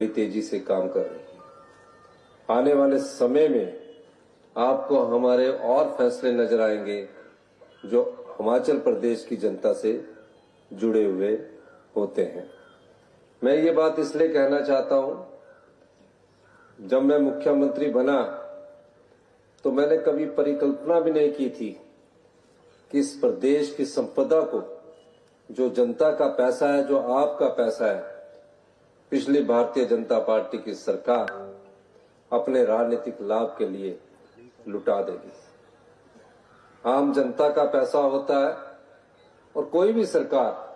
तेजी से काम कर रही है। आने वाले समय में आपको हमारे और फैसले नजर आएंगे जो हिमाचल प्रदेश की जनता से जुड़े हुए होते हैं। मैं ये बात इसलिए कहना चाहता हूं, जब मैं मुख्यमंत्री बना तो मैंने कभी परिकल्पना भी नहीं की थी कि इस प्रदेश की संपदा को, जो जनता का पैसा है, जो आपका पैसा है, पिछली भारतीय जनता पार्टी की सरकार अपने राजनीतिक लाभ के लिए लुटा देगी। आम जनता का पैसा होता है और कोई भी सरकार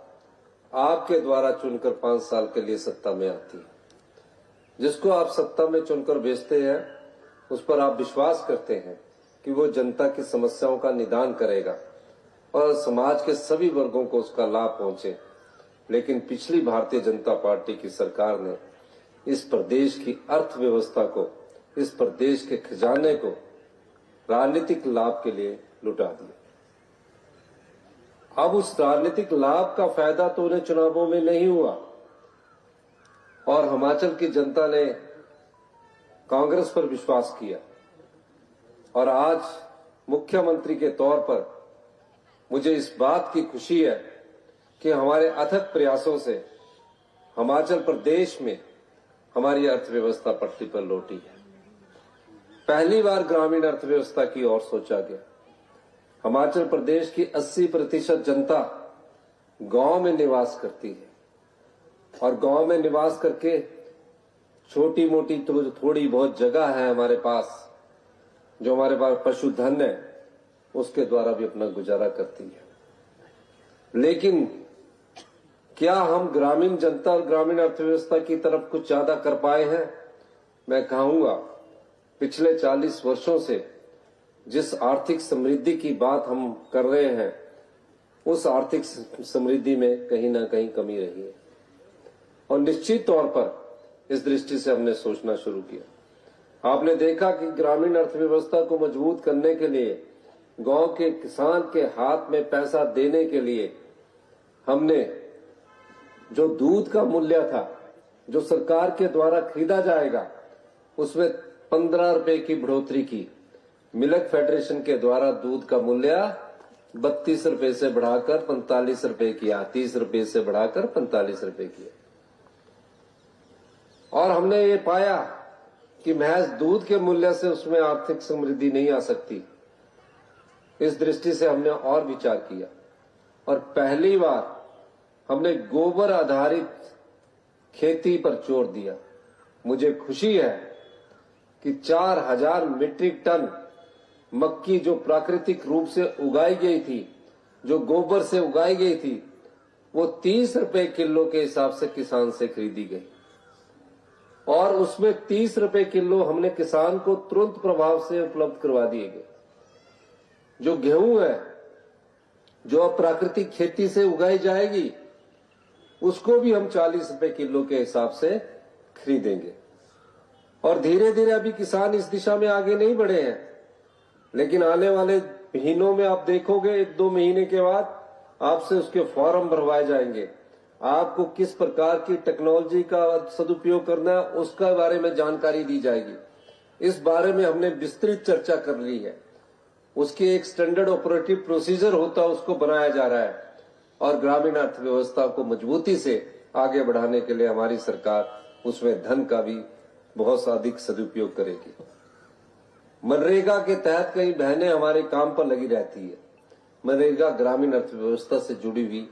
आपके द्वारा चुनकर 5 साल के लिए सत्ता में आती है। जिसको आप सत्ता में चुनकर भेजते हैं उस पर आप विश्वास करते हैं कि वो जनता की समस्याओं का निदान करेगा और समाज के सभी वर्गों को उसका लाभ पहुंचे। लेकिन पिछली भारतीय जनता पार्टी की सरकार ने इस प्रदेश की अर्थव्यवस्था को, इस प्रदेश के खजाने को राजनीतिक लाभ के लिए लुटा दिया। अब उस राजनीतिक लाभ का फायदा तो उन्हें चुनावों में नहीं हुआ और हिमाचल की जनता ने कांग्रेस पर विश्वास किया और आज मुख्यमंत्री के तौर पर मुझे इस बात की खुशी है कि हमारे अथक प्रयासों से हिमाचल प्रदेश में हमारी अर्थव्यवस्था पटरी पर लौटी है। पहली बार ग्रामीण अर्थव्यवस्था की ओर सोचा गया। हिमाचल प्रदेश की 80% जनता गांव में निवास करती है और गांव में निवास करके छोटी मोटी थोड़ी बहुत जगह है हमारे पास, जो हमारे पास पशुधन है, उसके द्वारा भी अपना गुजारा करती है। लेकिन क्या हम ग्रामीण जनता और ग्रामीण अर्थव्यवस्था की तरफ कुछ ज्यादा कर पाए हैं? मैं कहूंगा पिछले 40 वर्षों से जिस आर्थिक समृद्धि की बात हम कर रहे हैं, उस आर्थिक समृद्धि में कहीं ना कहीं कमी रही है और निश्चित तौर पर इस दृष्टि से हमने सोचना शुरू किया। आपने देखा कि ग्रामीण अर्थव्यवस्था को मजबूत करने के लिए, गांव के किसान के हाथ में पैसा देने के लिए हमने जो दूध का मूल्य था, जो सरकार के द्वारा खरीदा जाएगा, उसमें 15 रुपए की बढ़ोतरी की। मिल्क फेडरेशन के द्वारा दूध का मूल्य 32 रुपए से बढ़ाकर 45 रुपए किया, 30 रुपए से बढ़ाकर 45 रुपए किया। और हमने ये पाया कि महज दूध के मूल्य से उसमें आर्थिक समृद्धि नहीं आ सकती। इस दृष्टि से हमने और विचार किया और पहली बार हमने गोबर आधारित खेती पर जोर दिया। मुझे खुशी है कि 4000 मीट्रिक टन मक्की जो प्राकृतिक रूप से उगाई गई थी, जो गोबर से उगाई गई थी, वो 30 रुपए किलो के हिसाब से किसान से खरीदी गई और उसमें 30 रुपए किलो हमने किसान को तुरंत प्रभाव से उपलब्ध करवा दिए गए। जो गेहूं है, जो अब प्राकृतिक खेती से उगाई जाएगी, उसको भी हम 40 रुपए किलो के हिसाब से खरीदेंगे। और धीरे धीरे अभी किसान इस दिशा में आगे नहीं बढ़े हैं, लेकिन आने वाले महीनों में आप देखोगे 1-2 महीने के बाद आपसे उसके फॉर्म भरवाए जाएंगे। आपको किस प्रकार की टेक्नोलॉजी का सदुपयोग करना है उसका बारे में जानकारी दी जाएगी। इस बारे में हमने विस्तृत चर्चा कर ली है। उसके एक स्टैंडर्ड ऑपरेटिव प्रोसीजर होता है, उसको बनाया जा रहा है और ग्रामीण अर्थव्यवस्था को मजबूती से आगे बढ़ाने के लिए हमारी सरकार उसमें धन का भी बहुत अधिक सदुपयोग करेगी। मनरेगा के तहत कई बहनें हमारे काम पर लगी रहती है। मनरेगा ग्रामीण अर्थव्यवस्था से जुड़ी हुई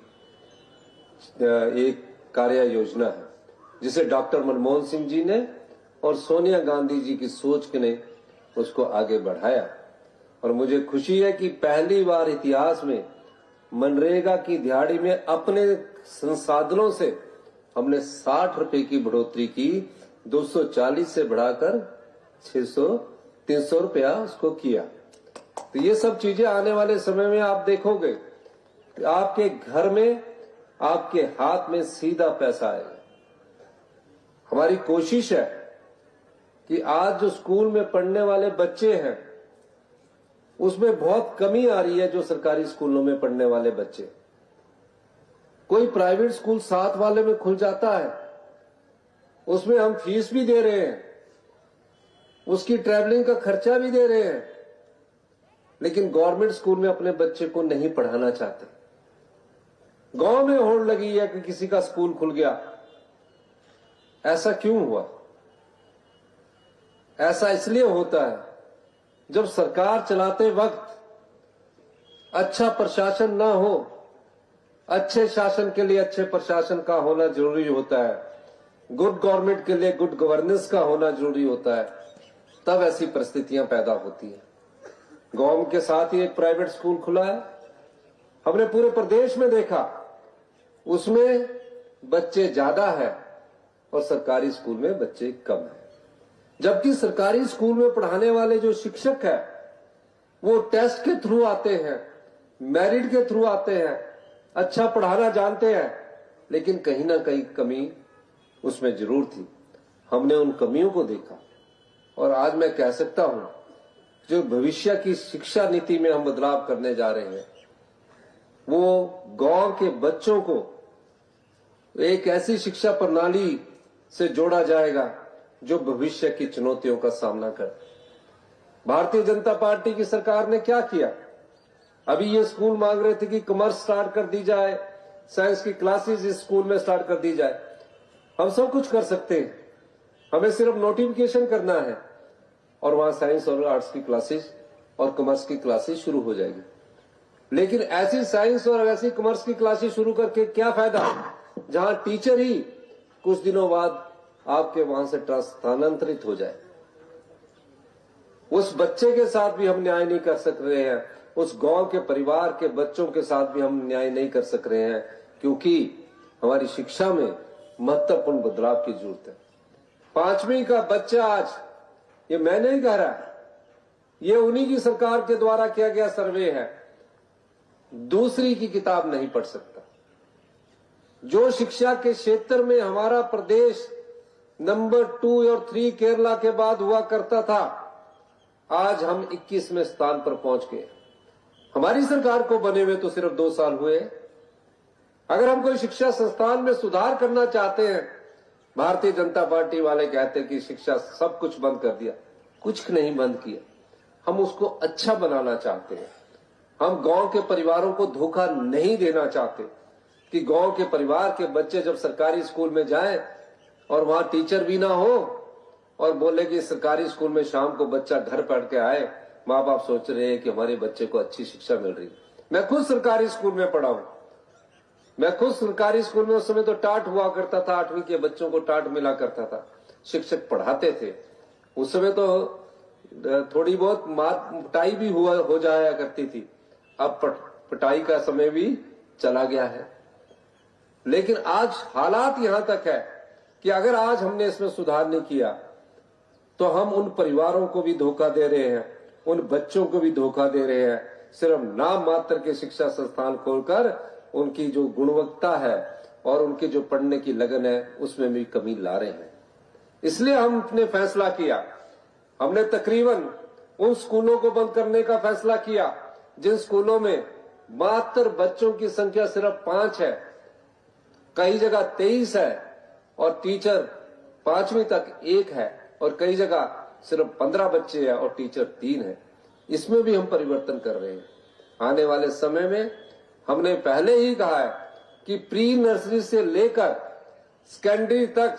एक कार्य योजना है, जिसे डॉक्टर मनमोहन सिंह जी ने और सोनिया गांधी जी की सोच ने उसको आगे बढ़ाया। और मुझे खुशी है कि पहली बार इतिहास में मनरेगा की दिहाड़ी में अपने संसाधनों से हमने 60 रुपए की बढ़ोतरी की, 240 से बढ़ाकर 300 रुपया उसको किया। तो ये सब चीजें आने वाले समय में आप देखोगे कि आपके घर में, आपके हाथ में सीधा पैसा आएगा। हमारी कोशिश है कि आज जो स्कूल में पढ़ने वाले बच्चे हैं, उसमें बहुत कमी आ रही है। जो सरकारी स्कूलों में पढ़ने वाले बच्चे, कोई प्राइवेट स्कूल 7 वाले में खुल जाता है उसमें हम फीस भी दे रहे हैं, उसकी ट्रैवलिंग का खर्चा भी दे रहे हैं, लेकिन गवर्नमेंट स्कूल में अपने बच्चे को नहीं पढ़ाना चाहते। गांव में होड़ लगी है कि किसी का स्कूल खुल गया। ऐसा क्यों हुआ? ऐसा इसलिए होता है जब सरकार चलाते वक्त अच्छा प्रशासन ना हो। अच्छे शासन के लिए अच्छे प्रशासन का होना जरूरी होता है। गुड गवर्नमेंट के लिए गुड गवर्नेंस का होना जरूरी होता है। तब ऐसी परिस्थितियां पैदा होती हैं। गांव के साथ ही एक प्राइवेट स्कूल खुला है, हमने पूरे प्रदेश में देखा, उसमें बच्चे ज्यादा है और सरकारी स्कूल में बच्चे कम है। जबकि सरकारी स्कूल में पढ़ाने वाले जो शिक्षक है वो टेस्ट के थ्रू आते हैं, मेरिट के थ्रू आते हैं, अच्छा पढ़ाना जानते हैं, लेकिन कहीं ना कहीं कमी उसमें जरूर थी। हमने उन कमियों को देखा और आज मैं कह सकता हूं जो भविष्य की शिक्षा नीति में हम बदलाव करने जा रहे हैं वो गांव के बच्चों को एक ऐसी शिक्षा प्रणाली से जोड़ा जाएगा जो भविष्य की चुनौतियों का सामना करे। भारतीय जनता पार्टी की सरकार ने क्या किया? अभी ये स्कूल मांग रहे थे कि कॉमर्स स्टार्ट कर दी जाए, साइंस की क्लासेस इस स्कूल में स्टार्ट कर दी जाए। हम सब कुछ कर सकते हैं, हमें सिर्फ नोटिफिकेशन करना है और वहां साइंस और आर्ट्स की क्लासेस और कॉमर्स की क्लासेस शुरू हो जाएगी। लेकिन ऐसी साइंस और ऐसी कॉमर्स की क्लासेस शुरू करके क्या फायदा जहां टीचर ही कुछ दिनों बाद आपके वहां से स्थानांतरित हो जाए। उस बच्चे के साथ भी हम न्याय नहीं कर सक रहे हैं, उस गांव के परिवार के बच्चों के साथ भी हम न्याय नहीं कर सक रहे हैं, क्योंकि हमारी शिक्षा में महत्वपूर्ण बदलाव की जरूरत है। 5वीं का बच्चा आज, ये मैं नहीं कह रहा, ये उन्हीं की सरकार के द्वारा किया गया सर्वे है, दूसरी की किताब नहीं पढ़ सकता। जो शिक्षा के क्षेत्र में हमारा प्रदेश नंबर 2 और 3 केरला के बाद हुआ करता था, आज हम 21वें स्थान पर पहुंच गए। हमारी सरकार को बने हुए तो सिर्फ 2 साल हुए। अगर हम कोई शिक्षा संस्थान में सुधार करना चाहते हैं, भारतीय जनता पार्टी वाले कहते हैं कि शिक्षा सब कुछ बंद कर दिया। कुछ नहीं बंद किया, हम उसको अच्छा बनाना चाहते हैं। हम गांव के परिवारों को धोखा नहीं देना चाहते कि गांव के परिवार के बच्चे जब सरकारी स्कूल में जाएं और वहां टीचर भी ना हो और बोले कि सरकारी स्कूल में शाम को बच्चा घर पढ़ के आए, माँ बाप सोच रहे हैं कि हमारे बच्चे को अच्छी शिक्षा मिल रही। मैं खुद सरकारी स्कूल में पढ़ा हूं, मैं खुद सरकारी स्कूल में उस समय तो टाट हुआ करता था, 8वीं के बच्चों को टाट मिला करता था, शिक्षक पढ़ाते थे। उस समय तो थोड़ी बहुत पिटाई भी हो जाया करती थी। अब पिटाई का समय भी चला गया है। लेकिन आज हालात यहां तक है कि अगर आज हमने इसमें सुधार नहीं किया तो हम उन परिवारों को भी धोखा दे रहे हैं, उन बच्चों को भी धोखा दे रहे हैं। सिर्फ नाम मात्र के शिक्षा संस्थान खोलकर उनकी जो गुणवत्ता है और उनकी जो पढ़ने की लगन है उसमें भी कमी ला रहे हैं। इसलिए हमने फैसला किया, हमने तकरीबन उन स्कूलों को बंद करने का फैसला किया जिन स्कूलों में मात्र बच्चों की संख्या सिर्फ 5 है, कई जगह 23 है और टीचर 5वीं तक 1 है और कई जगह सिर्फ 15 बच्चे हैं और टीचर 3 है। इसमें भी हम परिवर्तन कर रहे हैं। आने वाले समय में हमने पहले ही कहा है कि प्री नर्सरी से लेकर सेकेंडरी तक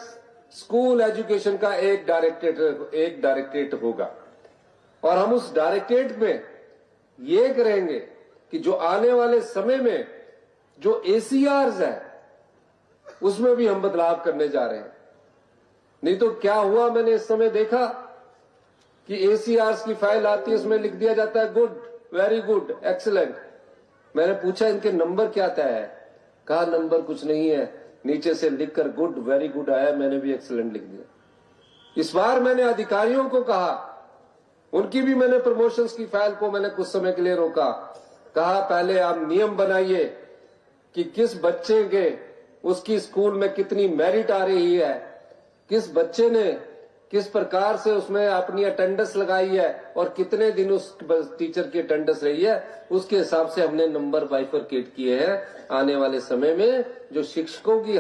स्कूल एजुकेशन का एक डायरेक्टरेट होगा और हम उस डायरेक्टरेट में ये करेंगे कि जो आने वाले समय में जो ACRs है उसमें भी हम बदलाव करने जा रहे हैं। नहीं तो क्या हुआ, मैंने इस समय देखा कि ACRs की फाइल आती है, उसमें लिख दिया जाता है गुड, वेरी गुड, एक्सीलेंट। मैंने पूछा इनके नंबर क्या तय है? कहा नंबर कुछ नहीं है, नीचे से लिखकर गुड वेरी गुड आया, मैंने भी एक्सीलेंट लिख दिया। इस बार मैंने अधिकारियों को कहा, उनकी भी मैंने प्रमोशंस की फाइल को मैंने कुछ समय के लिए रोका। कहा पहले आप नियम बनाइए कि किस बच्चे के उसकी स्कूल में कितनी मेरिट आ रही है, किस बच्चे ने किस प्रकार से उसमें अपनी अटेंडेंस लगाई है और कितने दिन उस टीचर की अटेंडेंस रही है, उसके हिसाब से हमने नंबर बाइफरकेट किए हैं। आने वाले समय में जो शिक्षकों की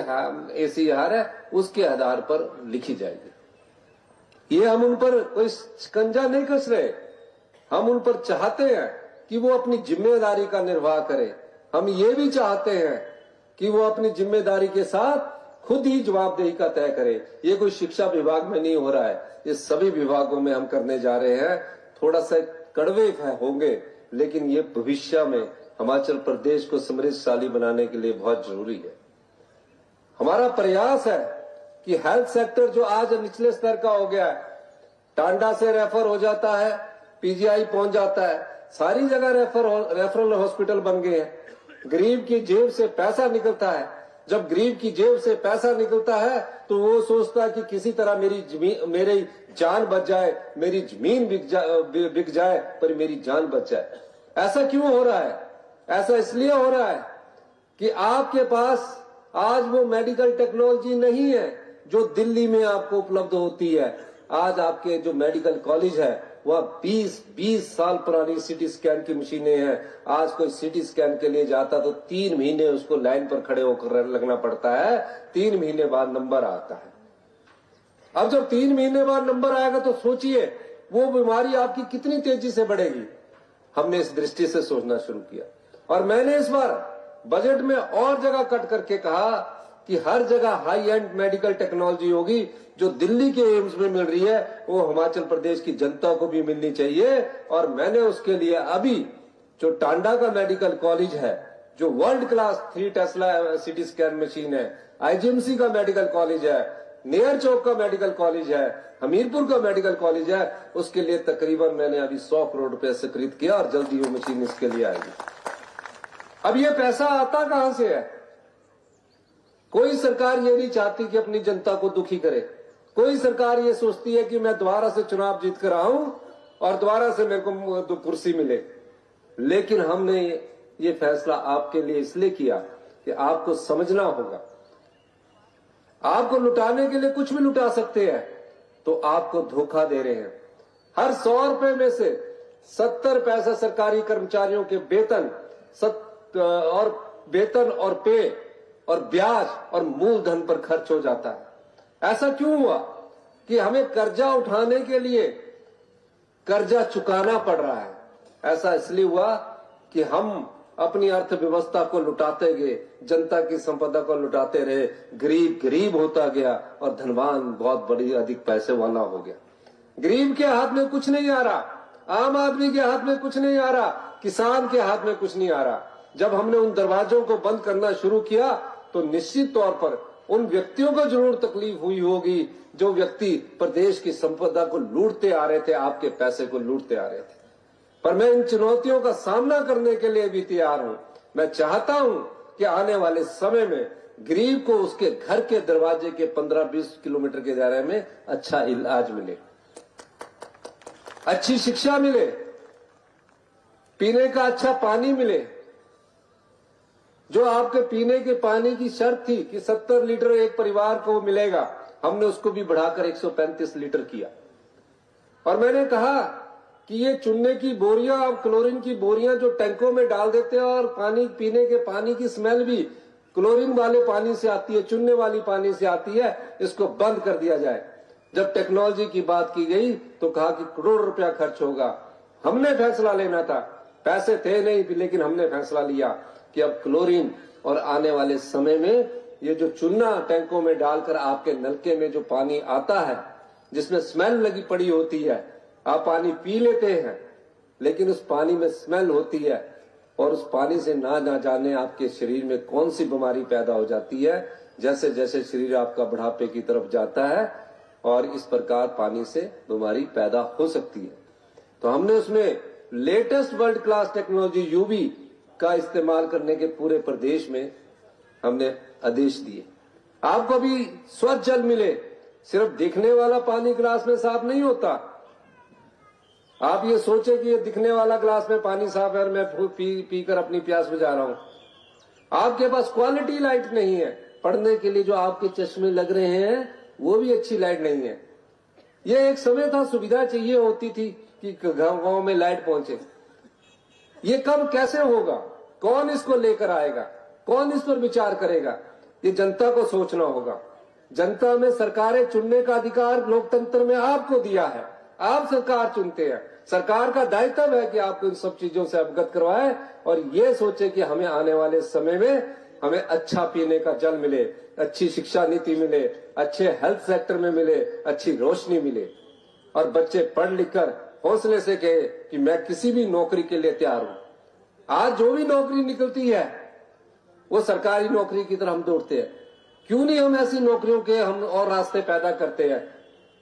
ACR है उसके आधार पर लिखी जाएगी। ये हम उन पर कोई शिकंजा नहीं कस रहे, हम उन पर चाहते हैं कि वो अपनी जिम्मेदारी का निर्वाह करें। हम ये भी चाहते हैं कि वो अपनी जिम्मेदारी के साथ खुद ही जवाबदेही का तय करे। ये कोई शिक्षा विभाग में नहीं हो रहा है, ये सभी विभागों में हम करने जा रहे हैं। थोड़ा सा कड़वे होंगे, लेकिन ये भविष्य में हिमाचल प्रदेश को समृद्धशाली बनाने के लिए बहुत जरूरी है। हमारा प्रयास है कि हेल्थ सेक्टर जो आज निचले स्तर का हो गया है, टांडा से रेफर हो जाता है, PGI पहुंच जाता है, सारी जगह रेफरल हॉस्पिटल बन गए हैं। गरीब की जेब से पैसा निकलता है। जब गरीब की जेब से पैसा निकलता है तो वो सोचता है कि किसी तरह मेरी जान बच जाए, मेरी जमीन बिक जाए, पर मेरी जान बच जाए। ऐसा क्यों हो रहा है? ऐसा इसलिए हो रहा है कि आपके पास आज वो मेडिकल टेक्नोलॉजी नहीं है जो दिल्ली में आपको उपलब्ध होती है। आज आपके जो मेडिकल कॉलेज है वह 20 साल पुरानी CT स्कैन की मशीनें हैं। आज कोई CT स्कैन के लिए जाता तो 3 महीने उसको लाइन पर खड़े होकर लगना पड़ता है, 3 महीने बाद नंबर आता है। अब जब 3 महीने बाद नंबर आएगा तो सोचिए वो बीमारी आपकी कितनी तेजी से बढ़ेगी। हमने इस दृष्टि से सोचना शुरू किया और मैंने इस बार बजट में और जगह कट करके कहा कि हर जगह हाई एंड मेडिकल टेक्नोलॉजी होगी। जो दिल्ली के एम्स में मिल रही है वो हिमाचल प्रदेश की जनता को भी मिलनी चाहिए। और मैंने उसके लिए अभी जो टांडा का मेडिकल कॉलेज है, जो world class 3 Tesla CT scan machine है, IGMC का मेडिकल कॉलेज है, नेयर चौक का मेडिकल कॉलेज है, हमीरपुर का मेडिकल कॉलेज है, उसके लिए तकरीबन मैंने अभी 100 करोड़ रुपए स्वीकृत किया और जल्दी वो मशीन इसके लिए आएगी। अब ये पैसा आता कहां से है? कोई सरकार ये नहीं चाहती कि अपनी जनता को दुखी करे। कोई सरकार ये सोचती है कि मैं दोबारा से चुनाव जीत कर आऊं और दोबारा से मेरे को कुर्सी मिले। लेकिन हमने ये फैसला आपके लिए इसलिए किया कि आपको समझना होगा, आपको लुटाने के लिए कुछ भी लुटा सकते हैं, तो आपको धोखा दे रहे हैं। हर 100 रुपए में से 70 पैसा सरकारी कर्मचारियों के वेतन और पे और ब्याज और मूलधन पर खर्च हो जाता है। ऐसा क्यों हुआ कि हमें कर्जा उठाने के लिए कर्जा चुकाना पड़ रहा है? ऐसा इसलिए हुआ कि हम अपनी अर्थव्यवस्था को लुटाते गए, जनता की संपदा को लुटाते रहे, गरीब गरीब होता गया और धनवान बहुत बड़ी अधिक पैसे वाला हो गया। गरीब के हाथ में कुछ नहीं आ रहा, आम आदमी के हाथ में कुछ नहीं आ रहा, किसान के हाथ में कुछ नहीं आ रहा। जब हमने उन दरवाजों को बंद करना शुरू किया तो निश्चित तौर पर उन व्यक्तियों को जरूर तकलीफ हुई होगी जो व्यक्ति प्रदेश की संपदा को लूटते आ रहे थे, आपके पैसे को लूटते आ रहे थे। पर मैं इन चुनौतियों का सामना करने के लिए भी तैयार हूं। मैं चाहता हूं कि आने वाले समय में गरीब को उसके घर के दरवाजे के 15-20 किलोमीटर के दायरे में अच्छा इलाज मिले, अच्छी शिक्षा मिले, पीने का अच्छा पानी मिले। जो आपके पीने के पानी की शर्त थी कि 70 लीटर एक परिवार को मिलेगा, हमने उसको भी बढ़ाकर 135 लीटर किया। और मैंने कहा कि ये चुनने की बोरियां और क्लोरीन की बोरियां जो टैंकों में डाल देते हैं और पानी पीने के पानी की स्मेल भी क्लोरीन वाले पानी से आती है, चुनने वाली पानी से आती है, इसको बंद कर दिया जाए। जब टेक्नोलॉजी की बात की गई तो कहा कि करोड़ रुपया खर्च होगा। हमने फैसला लेना था, पैसे थे नहीं, लेकिन हमने फैसला लिया कि अब क्लोरीन और आने वाले समय में ये जो चूना टैंकों में डालकर आपके नलके में जो पानी आता है जिसमें स्मेल लगी पड़ी होती है, आप पानी पी लेते हैं लेकिन उस पानी में स्मेल होती है और उस पानी से ना जाने आपके शरीर में कौन सी बीमारी पैदा हो जाती है। जैसे जैसे शरीर आपका बुढ़ापे की तरफ जाता है और इस प्रकार पानी से बीमारी पैदा हो सकती है। तो हमने उसमें latest world class technology UV का इस्तेमाल करने के पूरे प्रदेश में हमने आदेश दिए। आपको भी स्वच्छ जल मिले, सिर्फ दिखने वाला पानी गिलास में साफ नहीं होता। आप ये सोचे कि ये दिखने वाला गिलास में पानी साफ है और मैं पीकर अपनी प्यास बुझा रहा हूं। आपके पास क्वालिटी लाइट नहीं है, पढ़ने के लिए जो आपके चश्मे लग रहे हैं वो भी अच्छी लाइट नहीं है। ये एक समय था, सुविधा चाहिए होती थी कि गांव-गांव में लाइट पहुंचे। ये कब कैसे होगा, कौन इसको लेकर आएगा, कौन इस पर विचार करेगा, ये जनता को सोचना होगा। जनता में सरकारें चुनने का अधिकार लोकतंत्र में आपको दिया है, आप सरकार चुनते हैं। सरकार का दायित्व है कि आपको इन सब चीजों से अवगत करवाए और ये सोचे कि हमें आने वाले समय में हमें अच्छा पीने का जल मिले, अच्छी शिक्षा नीति मिले, अच्छे हेल्थ सेक्टर में मिले, अच्छी रोशनी मिले और बच्चे पढ़ लिख कर हौसले से कहे कि मैं किसी भी नौकरी के लिए तैयार हूं। आज जो भी नौकरी निकलती है वो सरकारी नौकरी की तरफ हम दौड़ते हैं। क्यों नहीं हम ऐसी नौकरियों के हम और रास्ते पैदा करते हैं?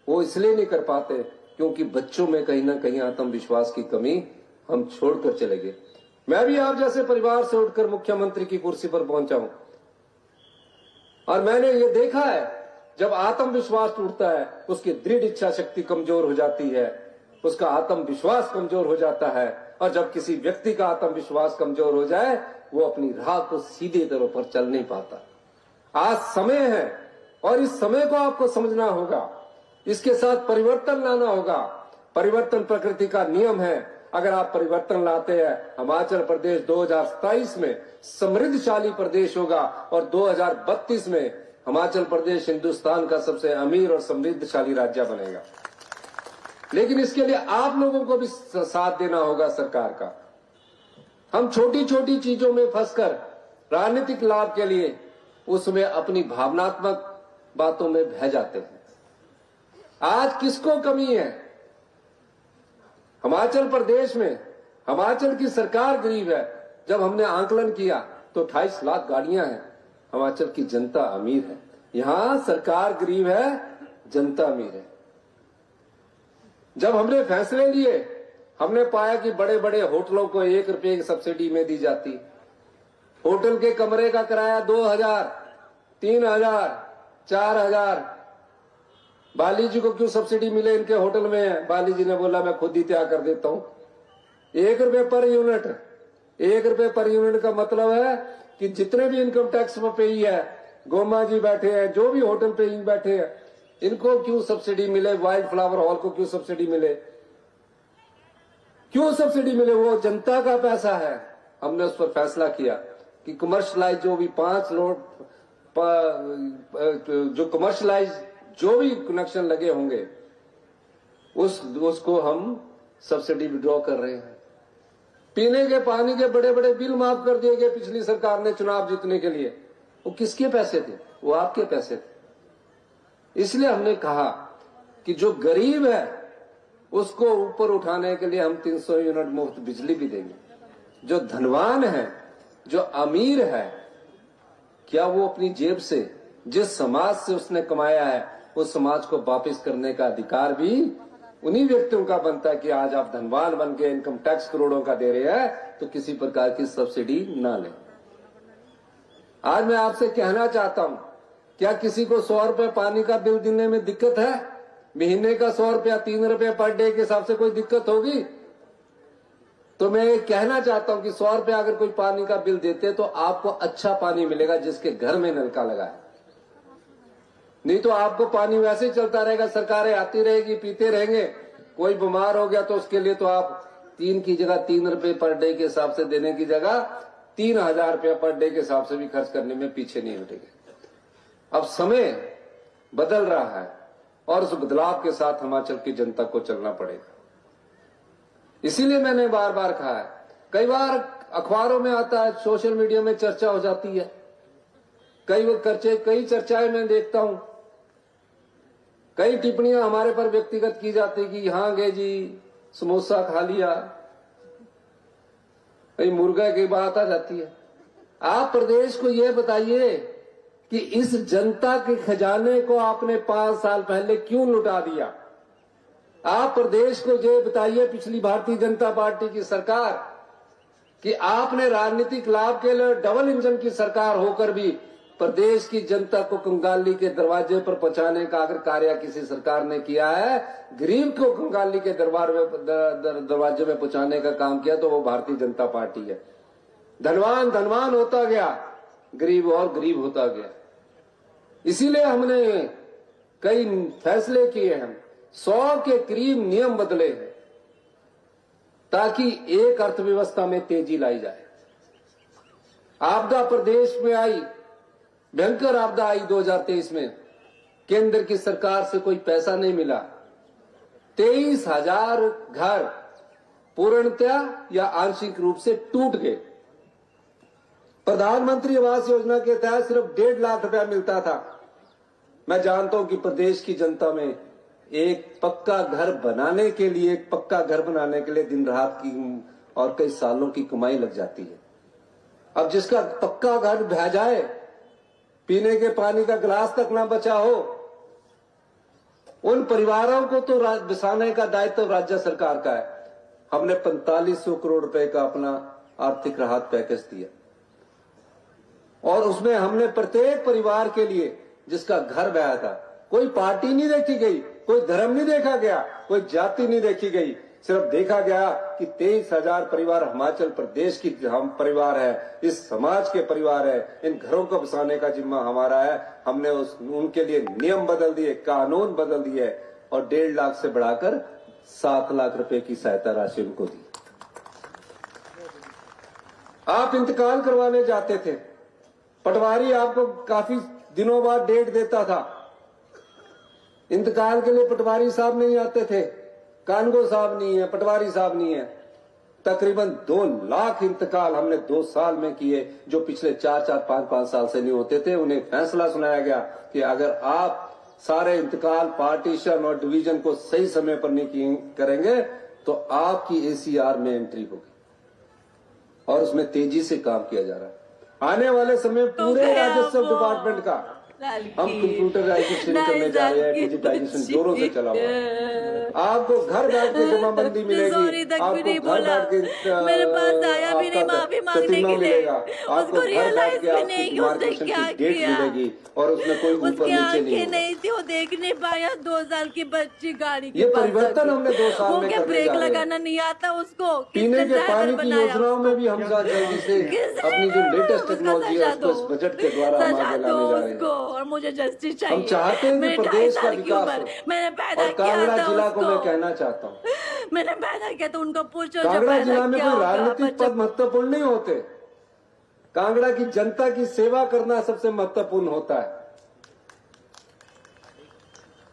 वो इसलिए नहीं कर पाते क्योंकि बच्चों में कहीं ना कहीं आत्मविश्वास की कमी हम छोड़कर चले गए। मैं भी आप जैसे परिवार से उठकर मुख्यमंत्री की कुर्सी पर पहुंचा हूं और मैंने ये देखा है, जब आत्मविश्वास टूटता है उसकी दृढ़ इच्छा शक्ति कमजोर हो जाती है, उसका आत्मविश्वास कमजोर हो जाता है और जब किसी व्यक्ति का आत्मविश्वास कमजोर हो जाए वो अपनी राह को सीधे तौर पर चल नहीं पाता। आज समय है और इस समय को आपको समझना होगा, इसके साथ परिवर्तन लाना होगा। परिवर्तन प्रकृति का नियम है। अगर आप परिवर्तन लाते हैं, हिमाचल प्रदेश 2027 में समृद्धशाली प्रदेश होगा और 2032 में हिमाचल प्रदेश हिंदुस्तान का सबसे अमीर और समृद्धशाली राज्य बनेगा। लेकिन इसके लिए आप लोगों को भी साथ देना होगा सरकार का। हम छोटी छोटी चीजों में फंसकर राजनीतिक लाभ के लिए उसमें अपनी भावनात्मक बातों में बह जाते हैं। आज किसको कमी है? हिमाचल प्रदेश में हिमाचल की सरकार गरीब है। जब हमने आंकलन किया तो 28 लाख गाड़ियां हैं। हिमाचल की जनता अमीर है। यहां सरकार गरीब है, जनता अमीर है। जब हमने फैसले लिए, हमने पाया कि बड़े बड़े होटलों को 1 रुपए की सब्सिडी में दी जाती। होटल के कमरे का किराया 2000, 3000, 4000। बाली जी को क्यों सब्सिडी मिले, इनके होटल में है। बाली जी ने बोला मैं खुद ही तय कर देता हूं। 1 रुपए पर यूनिट। 1 रुपए पर यूनिट का मतलब है कि जितने भी इनकम टैक्स में पेई है, गोमा जी बैठे हैं, जो भी होटल पे बैठे हैं, इनको क्यों सब्सिडी मिले? वाइल्ड फ्लावर हॉल को क्यों सब्सिडी मिले? क्यों सब्सिडी मिले? वो जनता का पैसा है। हमने उस पर फैसला किया कि कमर्शलाइज जो भी 5 लोग जो कमर्शलाइज जो भी कनेक्शन लगे होंगे उसको हम सब्सिडी विड्रॉ कर रहे हैं। पीने के पानी के बड़े बड़े बिल माफ कर दिए गए पिछली सरकार ने चुनाव जीतने के लिए। वो किसके पैसे थे? वो आपके पैसे थे। इसलिए हमने कहा कि जो गरीब है उसको ऊपर उठाने के लिए हम 300 यूनिट मुफ्त बिजली भी देंगे। जो धनवान है, जो अमीर है, क्या वो अपनी जेब से जिस समाज से उसने कमाया है उस समाज को वापस करने का अधिकार भी उन्हीं व्यक्तियों का बनता है कि आज आप धनवान बन के इनकम टैक्स करोड़ों का दे रहे हैं तो किसी प्रकार की सब्सिडी ना लें। आज मैं आपसे कहना चाहता हूं, क्या किसी को 100 रुपए पानी का बिल देने में दिक्कत है? महीने का 100 रुपया, 3 रुपए पर डे के हिसाब से कोई दिक्कत होगी? तो मैं ये कहना चाहता हूं कि 100 रुपया अगर कोई पानी का बिल देते तो आपको अच्छा पानी मिलेगा जिसके घर में नलका लगा है। नहीं तो आपको पानी वैसे ही चलता रहेगा, सरकारें आती रहेगी, पीते रहेंगे। कोई बीमार हो गया तो उसके लिए तो आप 3 की जगह 3 रुपए पर डे के हिसाब से देने की जगह 3000 रुपया पर डे के हिसाब से भी खर्च करने में पीछे नहीं हटेंगे। अब समय बदल रहा है और उस बदलाव के साथ हिमाचल की जनता को चलना पड़ेगा। इसीलिए मैंने बार बार कहा है, कई बार अखबारों में आता है, सोशल मीडिया में चर्चा हो जाती है, कई चर्चाएं मैं देखता हूं, कई टिप्पणियां हमारे पर व्यक्तिगत की जाती कि यहां गए जी समोसा खा लिया, कई मुर्गा की बात आ जाती है। आप प्रदेश को यह बताइए कि इस जनता के खजाने को आपने 5 साल पहले क्यों लुटा दिया? आप प्रदेश को यह बताइए, पिछली भारतीय जनता पार्टी की सरकार, कि आपने राजनीतिक लाभ के लिए डबल इंजन की सरकार होकर भी प्रदेश की जनता को कंगाली के दरवाजे पर पहुंचाने का अगर कार्य किसी सरकार ने किया है, गरीब को कंगाली के दरवाजे में पहुंचाने का काम किया तो वो भारतीय जनता पार्टी है। धनवान धनवान होता गया, गरीब और गरीब होता गया। इसीलिए हमने कई फैसले किए हैं 100 के करीब नियम बदले हैं ताकि एक अर्थव्यवस्था में तेजी लाई जाए। आपदा प्रदेश में आई, भयंकर आपदा आई 2023 में, केंद्र की सरकार से कोई पैसा नहीं मिला। 23,000 घर पूर्णतया या आंशिक रूप से टूट गए। प्रधानमंत्री आवास योजना के तहत सिर्फ 1.5 लाख रुपया मिलता था। मैं जानता हूं कि प्रदेश की जनता में एक पक्का घर बनाने के लिए दिन रात की और कई सालों की कमाई लग जाती है। अब जिसका पक्का घर बह जाए, पीने के पानी का गिलास तक ना बचा हो, उन परिवारों को तो बसाने का दायित्व राज्य सरकार का है। हमने 4500 करोड़ रुपए का अपना आर्थिक राहत पैकेज दिया और उसमें हमने प्रत्येक परिवार के लिए जिसका घर बहा था, कोई पार्टी नहीं देखी गई, कोई धर्म नहीं देखा गया, कोई जाति नहीं देखी गई, सिर्फ देखा गया कि 23,000 परिवार हिमाचल प्रदेश की हम परिवार है, इस समाज के परिवार है, इन घरों को बसाने का जिम्मा हमारा है। हमने उनके लिए नियम बदल दिए, कानून बदल दिए और 1.5 लाख से बढ़ाकर 7 लाख रुपए की सहायता राशि उनको दी। आप इंतकाल करवाने जाते थे, पटवारी आपको काफी दिनों बाद डेट देता था। इंतकाल के लिए पटवारी साहब नहीं आते थे, कानगो साहब नहीं है, पटवारी साहब नहीं है। तकरीबन 2 लाख इंतकाल हमने 2 साल में किए, जो पिछले 4-4, 5-5 साल से नहीं होते थे। उन्हें फैसला सुनाया गया कि अगर आप सारे इंतकाल, पार्टीशन और डिवीजन को सही समय पर नहीं करेंगे तो आपकी एसीआर में एंट्री होगी और उसमें तेजी से काम किया जा रहा है। आने वाले समय पूरे राजस्व डिपार्टमेंट का हम कंप्यूटराइजेशन करने जा रहे हैं, डिजिटाइजेशन जोरों से चला हुआ है। आपको घर बैठ के जमाबंदी मिलेगी, आपको घर बैठ के मेरे पास आया भी नहीं माफी मांगने के लिए, आपको घर बैठ के आपकी मार्केशन की डेट मिलेगी और उसमें कोई ऊपर नीचे नहीं थी, वो देख नहीं पाया। 2 साल की बच्ची गाड़ी के ये परिवर्तन हमने 2 साल में करने ब्रेक लगाना नहीं आता उसको। पीने के पानी की योजनाओं में भी हम जल्दी से अपनी जो लेटेस्ट टेक्नोलॉजी है उसको इस बजट के द्वारा हम आगे लाने जा रहे हैं और मुझे जस्टिस चाहिए। हम चाहते हैं कि प्रदेश का विकास हो। मैंने पैदा और कांगड़ा जिला को मैं कहना चाहता हूँ, मैंने पैदा किया तो उनको पूछो। कांगड़ा जिला में कोई राजनीतिक पद महत्वपूर्ण नहीं होते, कांगड़ा की जनता की सेवा करना सबसे महत्वपूर्ण होता है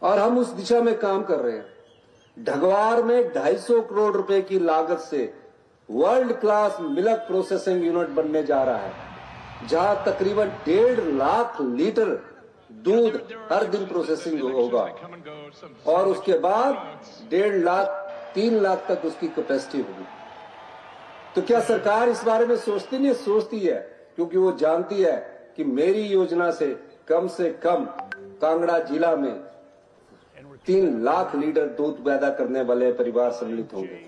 और हम उस दिशा में काम कर रहे हैं। ढगवार में 250 करोड़ रुपए की लागत से world class milk processing unit बनने जा रहा है, जहां तकरीबन 1.5 लाख लीटर दूध हर दिन प्रोसेसिंग होगा और उसके बाद 1.5 लाख 3 लाख तक उसकी कैपेसिटी होगी। तो क्या सरकार इस बारे में सोचती नहीं? सोचती है, क्योंकि वो जानती है कि मेरी योजना से कम कांगड़ा जिला में 3 लाख लीटर दूध पैदा करने वाले परिवार सम्मिलित होंगे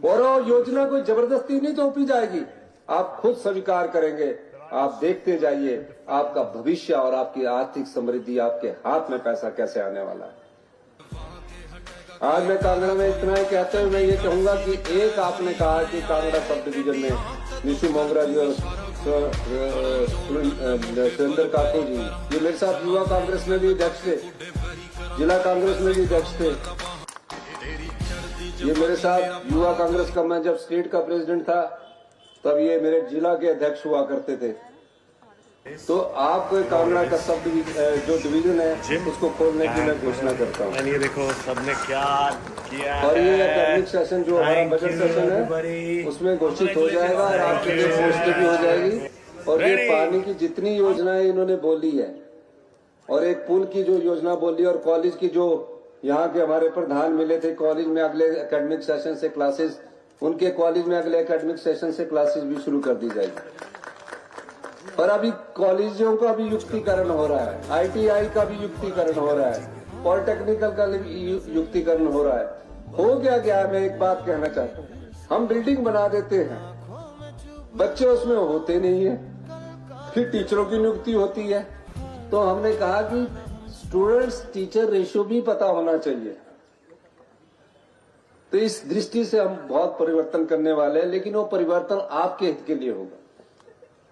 और वो योजना कोई जबरदस्ती नहीं थोपी जाएगी। आप खुद स्वीकार करेंगे, आप देखते जाइए आपका भविष्य और आपकी आर्थिक समृद्धि, आपके हाथ में पैसा कैसे आने वाला है। आज मैं कांगड़ा में इतना ही कहते हुए मैं ये कहूंगा कि एक आपने कहा कि कांगड़ा सब डिवीजन में निशु मोंगरा जी और सुरेंद्र काकू जी, ये मेरे साथ युवा कांग्रेस में भी अध्यक्ष थे, जिला कांग्रेस में भी अध्यक्ष थे। ये मेरे साथ युवा कांग्रेस का मैं जब स्टेट का प्रेसिडेंट था तब ये मेरे जिला के अध्यक्ष हुआ करते थे। तो आपको कांगड़ा का सब जो डिवीजन है उसको खोलने की मैं घोषणा करता हूँ। ये देखो सबने क्या किया और ये एकेडमिक सेशन जो हमारा बजट सेशन है उसमें घोषित हो जाएगा और आपके लिए पोस्ट भी हो जाएगी। और ये पानी की जितनी योजनाएं इन्होंने बोली है और एक पुल की जो योजना बोली और कॉलेज की जो यहाँ के हमारे प्रधान मिले थे, कॉलेज में अगले एकेडमिक सेशन से क्लासेस, उनके कॉलेज में अगले एकेडमिक सेशन से क्लासेस भी शुरू कर दी जाएगी। और अभी कॉलेजों का भी युक्तिकरण हो रहा है, ITI का भी युक्तिकरण हो रहा है, पॉलिटेक्निकल का भी युक्तिकरण हो रहा है। हो गया मैं एक बात कहना चाहता हूँ, हम बिल्डिंग बना देते हैं, बच्चे उसमें होते नहीं है, फिर टीचरों की नियुक्ति होती है। तो हमने कहा कि स्टूडेंट्स टीचर रेशियो भी पता होना चाहिए। तो इस दृष्टि से हम बहुत परिवर्तन करने वाले हैं, लेकिन वो परिवर्तन आपके हित के लिए होगा,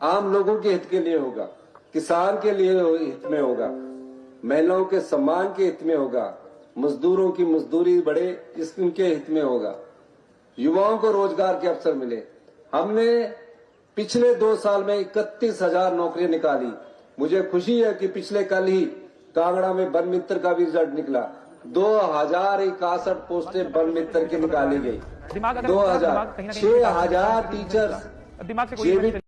आम लोगों के हित के लिए होगा, किसान के लिए हित में होगा, महिलाओं के सम्मान के हित में होगा, मजदूरों की मजदूरी बढ़े, इनके हित में होगा। युवाओं को रोजगार के अवसर मिले। हमने पिछले 2 साल में 31,000 नौकरियां निकाली। मुझे खुशी है कि पिछले कल ही कांगड़ा में वन मित्र का भी रिजल्ट निकला। 2061 पोस्टें वन मित्र की निकाली गई। 2000 6,000 टीचर्स दिमाग से कोई